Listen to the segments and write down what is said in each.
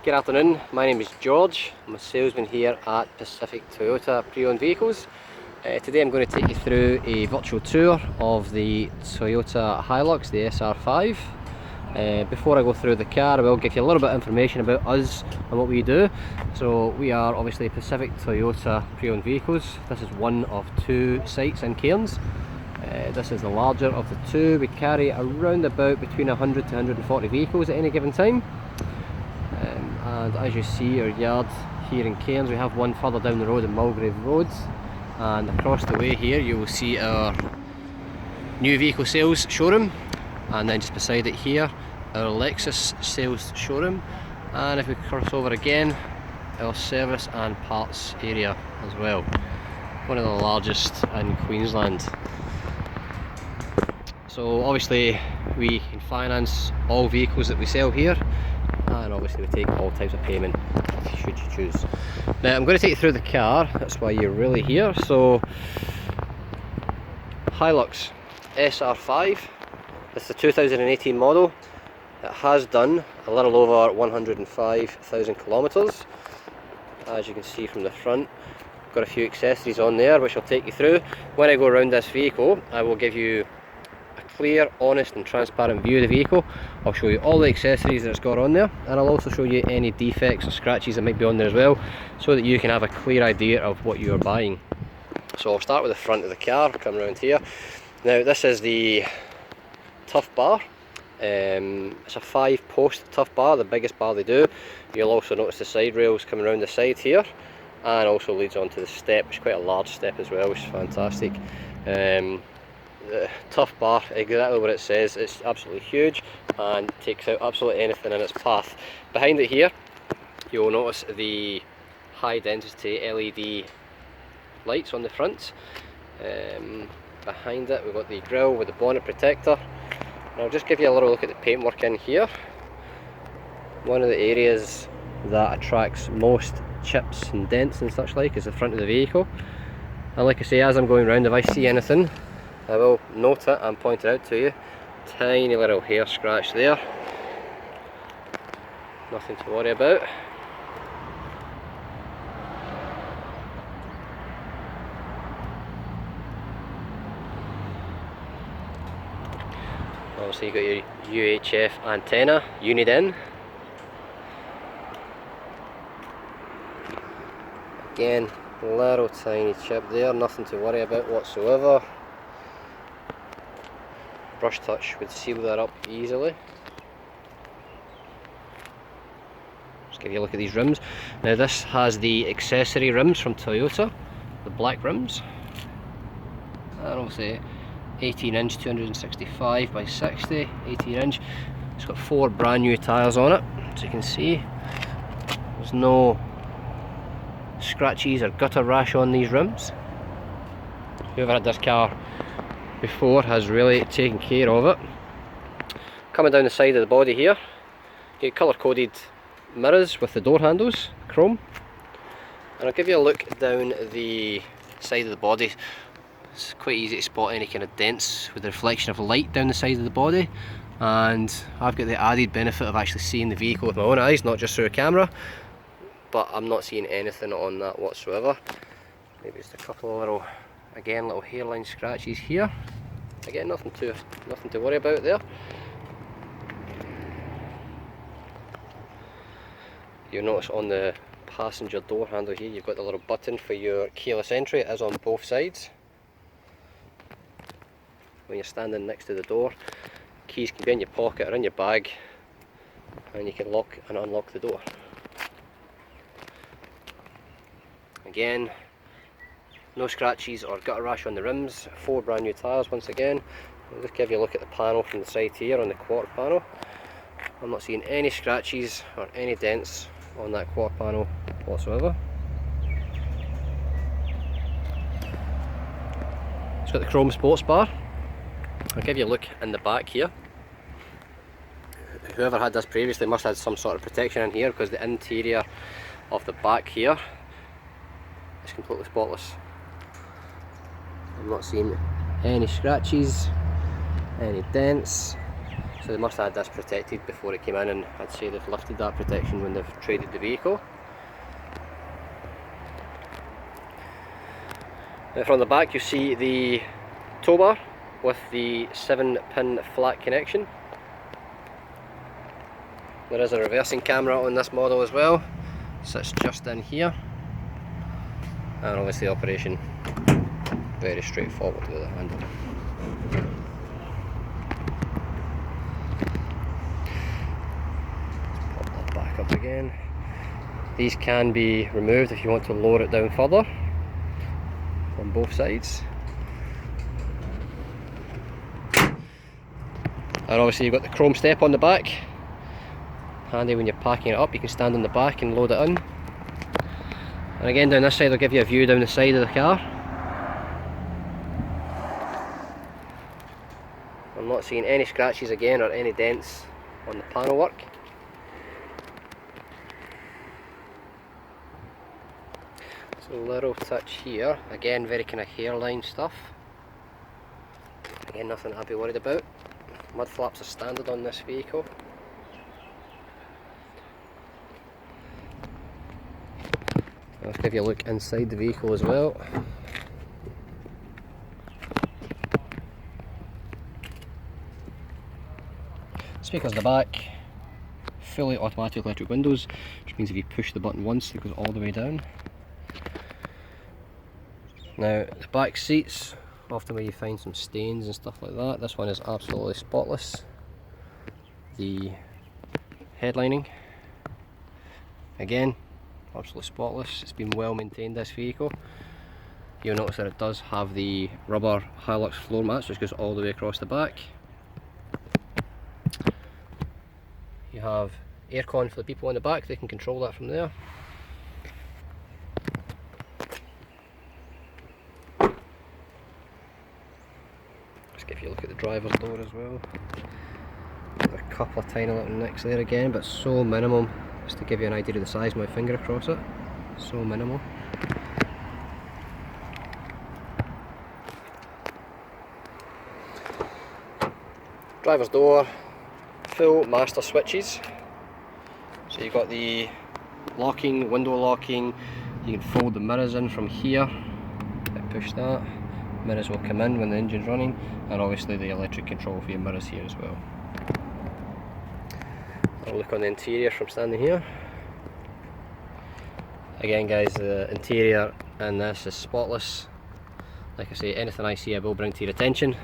Good afternoon, my name is George. I'm a salesman here at Pacific Toyota Pre-Owned Vehicles. Today I'm going to take you through a virtual tour of the Toyota Hilux, the SR5. Before I go through the car, I will give you a little bit of information about us and what we do. So we are obviously Pacific Toyota Pre-Owned Vehicles. This is one of two sites in Cairns. This is the larger of the two. We carry around about between 100 to 140 vehicles at any given time. And as you see, our yard here in Cairns, we have one further down the road in Mulgrave Road, and across the way here you will see our new vehicle sales showroom, and then just beside it here our Lexus sales showroom, and if we cross over again, our service and parts area as well. One of the largest in Queensland. So obviously we can finance all vehicles that we sell here, and obviously we take all types of payment should you choose. Now I'm going to take you through the car, that's why you're really here. So Hilux SR5, this is the 2018 model. It has done a little over 105,000 kilometres, as you can see from the front. Got a few accessories on there which I'll take you through. When I go around this vehicle, I will give you clear, honest and transparent view of the vehicle. I'll show you all the accessories that it's got on there, and I'll also show you any defects or scratches that might be on there as well, so that you can have a clear idea of what you are buying. So I'll start with the front of the car, come around here. Now this is the tough bar. It's a 5-post tough bar, the biggest bar they do. You'll also notice the side rails coming around the side here, and also leads onto the step, which is quite a large step as well, which is fantastic. The tough bar, exactly what it says. It's absolutely huge and takes out absolutely anything in its path. Behind it here you'll notice the high density LED lights on the front. Behind it we've got the grille with the bonnet protector, and I'll just give you a little look at the paintwork in here. One of the areas that attracts most chips and dents and such like is the front of the vehicle, and like I say, as I'm going around, if I see anything I will note it and point it out to you. Tiny little hair scratch there, nothing to worry about. Obviously you've got your UHF antenna, unit in. Again, little tiny chip there, nothing to worry about whatsoever. Brush touch would seal that up easily. Just give you a look at these rims. Now this has the accessory rims from Toyota, the black rims, and obviously 18 inch 265 by 60, 18 inch. It's got 4 brand new tyres on it, as you can see. There's no scratches or gutter rash on these rims. Whoever had this car before has really taken care of it. Coming down the side of the body here, you get colour coded mirrors with the door handles, chrome. And I'll give you a look down the side of the body. It's quite easy to spot any kind of dents with the reflection of light down the side of the body, and I've got the added benefit of actually seeing the vehicle with my own eyes, not just through a camera, but I'm not seeing anything on that whatsoever. Maybe just a couple of little, again, little hairline scratches here. Again, nothing to worry about there. You'll notice on the passenger door handle here you've got the little button for your keyless entry. It is on both sides. When you're standing next to the door, keys can be in your pocket or in your bag, and you can lock and unlock the door. Again, no scratches or gutter rash on the rims, 4 brand new tyres once again. I'll just give you a look at the panel from the side here on the quarter panel. I'm not seeing any scratches or any dents on that quarter panel whatsoever. It's got the chrome sports bar. I'll give you a look in the back here. Whoever had this previously must have had some sort of protection in here, because the interior of the back here is completely spotless. I'm not seeing any scratches, any dents, So they must have had this protected before it came in, and I'd say they've lifted that protection when they've traded the vehicle. Now from the back you see the tow bar with the 7-pin flat connection. There is a reversing camera on this model as well, sits just in here, and obviously operation very straightforward with the handle. Let's pop that back up again. These can be removed if you want to lower it down further on both sides. And obviously you've got the chrome step on the back. Handy when you're packing it up, you can stand on the back and load it in. And again down this side, I'll give you a view down the side of the car. I'm not seeing any scratches again or any dents on the panel work. So a little touch here, again very kind of hairline stuff. Again nothing I'd be worried about. Mud flaps are standard on this vehicle. Let's give you a look inside the vehicle as well. Speakers in the back, fully automatic electric windows, which means if you push the button once it goes all the way down. Now the back seats, often where you find some stains and stuff like that, this one is absolutely spotless. The headlining, again, absolutely spotless. It's been well maintained, this vehicle. You'll notice that it does have the rubber Hilux floor mats, which goes all the way across the back. You have aircon for the people in the back, they can control that from there. Let's give you a look at the driver's door as well. There are a couple of tiny little nicks there again, but so minimal. Just to give you an idea of the size of my finger across it, so minimal. Driver's door, full master switches. So you've got the locking, window locking, you can fold the mirrors in from here, push that, mirrors will come in when the engine's running, and obviously the electric control for your mirrors here as well. I'll look on the interior from standing here. Again guys, the interior in this is spotless. Like I say, anything I see I will bring to your attention,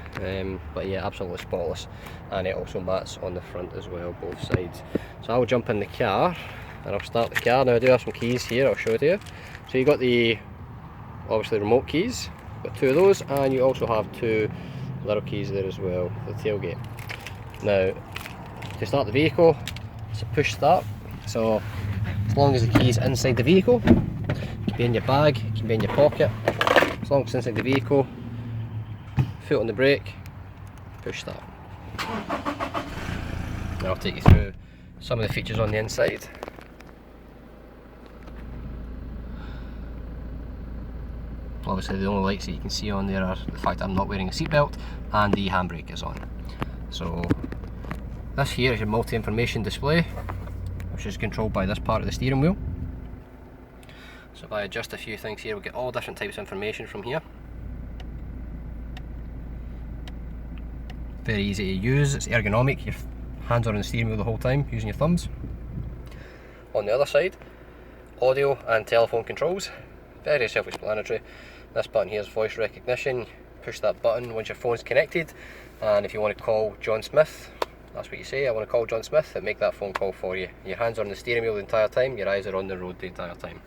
but yeah, absolutely spotless. And it also mats on the front as well, both sides. So I'll jump in the car and I'll start the car. Now I do have some keys here, I'll show it to you. So you've got the, obviously, remote keys, got two of those, and you also have two little keys there as well for the tailgate. Now, to start the vehicle, it's a push start, so as long as the key is inside the vehicle, it can be in your bag, it can be in your pocket, as long as it's inside the vehicle, foot on the brake, push start. Now I'll take you through some of the features on the inside. Obviously the only lights that you can see on there are the fact that I'm not wearing a seatbelt and the handbrake is on. So this here is your multi-information display, which is controlled by this part of the steering wheel. So if I adjust a few things here, we'll get all different types of information from here. Very easy to use, it's ergonomic, your hands are on the steering wheel the whole time, using your thumbs. On the other side, audio and telephone controls, very self-explanatory. This button here is voice recognition, push that button once your phone's connected, and if you want to call John Smith, that's what you say, I want to call John Smith, and make that phone call for you. Your hands are on the steering wheel the entire time, your eyes are on the road the entire time.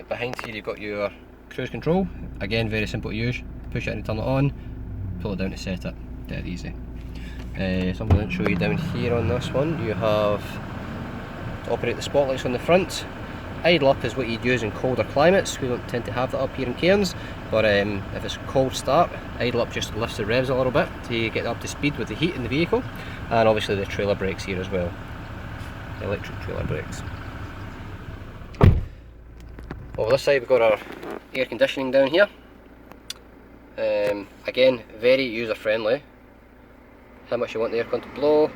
Behind here you've got your cruise control, again very simple to use, push it and turn it on, pull it down to set it, dead easy. So I'm going to show you down here on this one, you have to operate the spotlights on the front. Idle up is what you'd use in colder climates, we don't tend to have that up here in Cairns, but if it's cold start, idle up just lifts the revs a little bit to get up to speed with the heat in the vehicle, and obviously the trailer brakes here as well, the electric trailer brakes. Over this side we've got our air conditioning down here, again very user friendly, how much you want the aircon to blow,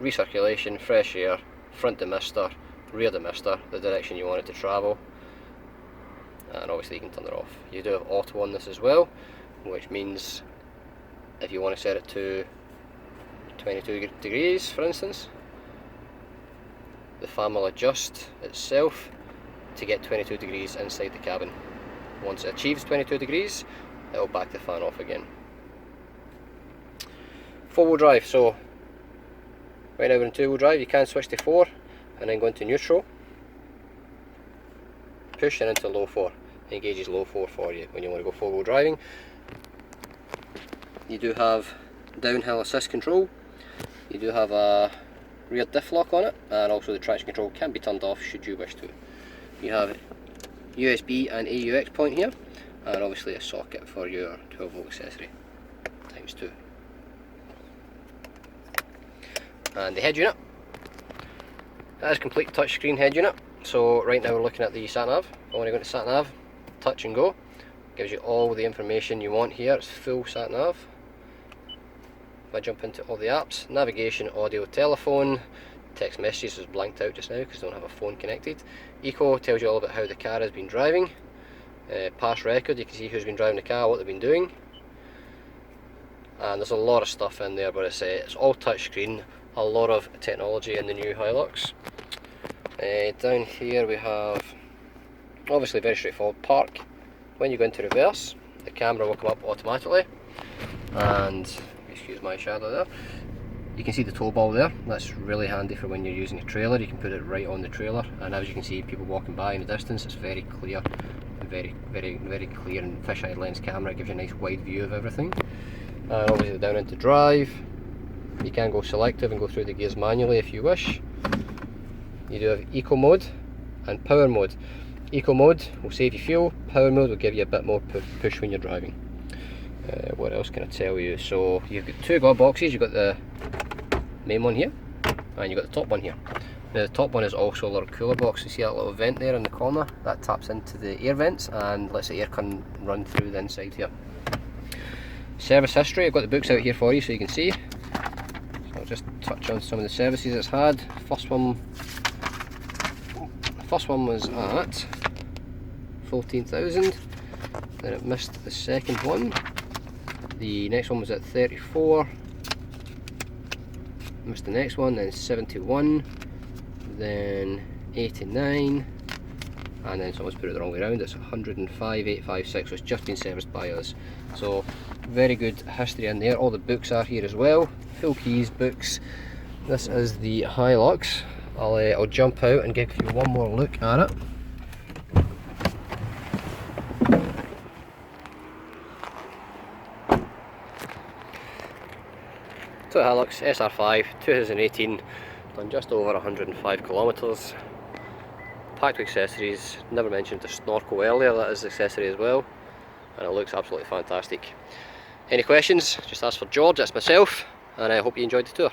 recirculation, fresh air, front demister, rear demister, the direction you want it to travel, and obviously you can turn it off. You do have auto on this as well, which means if you want to set it to 22 degrees for instance, the fan will adjust itself to get 22 degrees inside the cabin. Once it achieves 22 degrees, it will back the fan off again. 4-wheel drive, so right now we're in 2-wheel drive. You can switch to 4 and then go into neutral, push and into low 4. It engages low 4 for you when you want to go 4-wheel driving. You do have downhill assist control, you do have a rear diff lock on it, and also the traction control can be turned off should you wish to. You have USB and AUX point here, and obviously a socket for your 12-volt accessory times 2. And the head unit, that is a complete touchscreen head unit. So right now we're looking at the sat nav. I want to go into sat nav, touch and go. Gives you all the information you want here. It's full sat nav. If I jump into all the apps, navigation, audio, telephone, text messages is blanked out just now because I don't have a phone connected. Eco tells you all about how the car has been driving. Past record, you can see who's been driving the car, what they've been doing. And there's a lot of stuff in there, but it's all touchscreen. A lot of technology in the new Hilux. Down here we have, obviously very straightforward, park. When you go into reverse, the camera will come up automatically, and excuse my shadow there, you can see the tow ball there. That's really handy for when you're using a trailer. You can put it right on the trailer, and as you can see people walking by in the distance, it's very clear, and very clear and fisheye lens camera. It gives you a nice wide view of everything. And obviously down into drive, you can go selective and go through the gears manually if you wish. You do have eco mode and power mode. Eco mode will save you fuel, power mode will give you a bit more push when you're driving. What else can I tell you? So you've got 2 glove boxes. You've got the main one here and you've got the top one here. Now the top one is also a little cooler box. You see that little vent there in the corner? That taps into the air vents and lets the air run through the inside here. Service history, I've got the books out here for you so you can see. So I'll just touch on some of the services it's had. First one was at 14,000, then it missed the second one. The next one was at 34, missed the next one, then 71, then 89, and then someone's put it the wrong way around. It's 105,856, so it's just been serviced by us. So very good history in there. All the books are here as well, full keys, books. This is the Hilux. I'll jump out and give you one more look at it. So Hilux SR5 2018, done just over 105 kilometres. Packed with accessories. Never mentioned the snorkel earlier, that is the accessory as well, and it looks absolutely fantastic. Any questions? Just ask for George, that's myself, and I hope you enjoyed the tour.